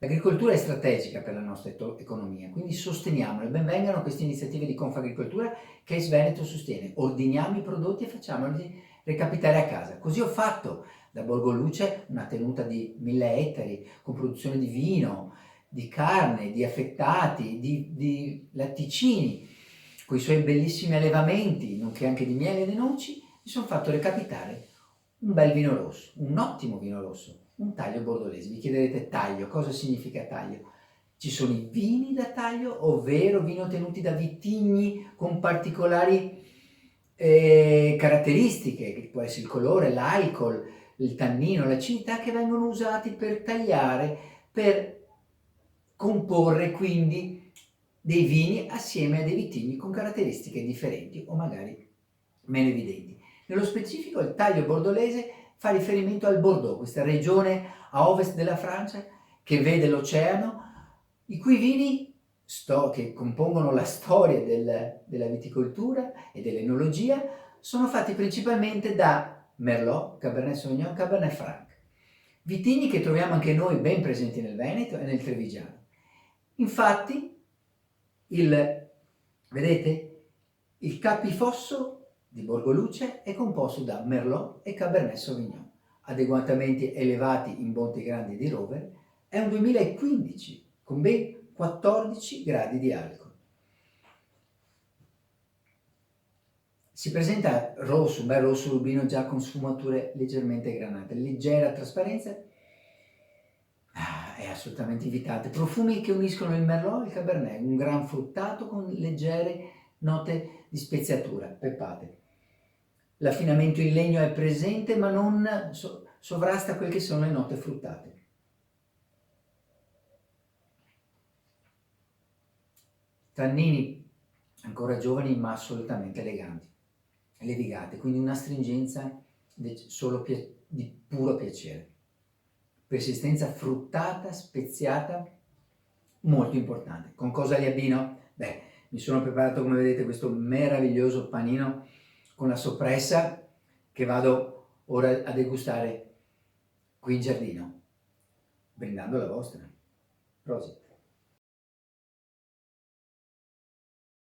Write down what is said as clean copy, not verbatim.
L'agricoltura è strategica per la nostra economia, quindi sosteniamola. Ben vengano queste iniziative di Confagricoltura che ACE Veneto sostiene. Ordiniamo i prodotti e facciamoli recapitare a casa. Così ho fatto da Borgoluce una tenuta di 1000 ettari con produzione di vino, di carne, di affettati, di latticini, con i suoi bellissimi allevamenti, nonché anche di miele e di noci. Mi sono fatto recapitare un bel vino rosso, un ottimo vino rosso, un taglio bordolese. Vi chiederete taglio, cosa significa taglio? Ci sono i vini da taglio, ovvero vini ottenuti da vitigni con particolari caratteristiche, che può essere il colore, l'alcol, il tannino, l'acidità, che vengono usati per tagliare, per comporre quindi dei vini assieme a dei vitigni con caratteristiche differenti o magari meno evidenti. Nello specifico il taglio bordolese fa riferimento al Bordeaux, questa regione a ovest della Francia che vede l'oceano, i cui vini che compongono la storia della viticoltura e dell'enologia sono fatti principalmente da Merlot, Cabernet Sauvignon, Cabernet Franc. Vitigni che troviamo anche noi ben presenti nel Veneto e nel Trevigiano. Infatti, vedete, il capifosso di Borgoluce è composto da Merlot e Cabernet Sauvignon, adeguatamente elevati in Monte Grandi di Rover. È un 2015 con ben 14 gradi di alcol. Si presenta rosso, un bel rosso rubino già con sfumature leggermente granate, leggera trasparenza, è assolutamente invitante. Profumi che uniscono il Merlot e il Cabernet, un gran fruttato con leggere note di speziatura, peppate. L'affinamento in legno è presente ma non sovrasta quelle che sono le note fruttate. Tannini ancora giovani ma assolutamente eleganti, levigate, quindi una stringenza solo di puro piacere. Persistenza fruttata, speziata, molto importante. Con cosa li abbino? Beh, mi sono preparato, come vedete, questo meraviglioso panino con la soppressa che vado ora a degustare qui in giardino, brindando la vostra. Prosit.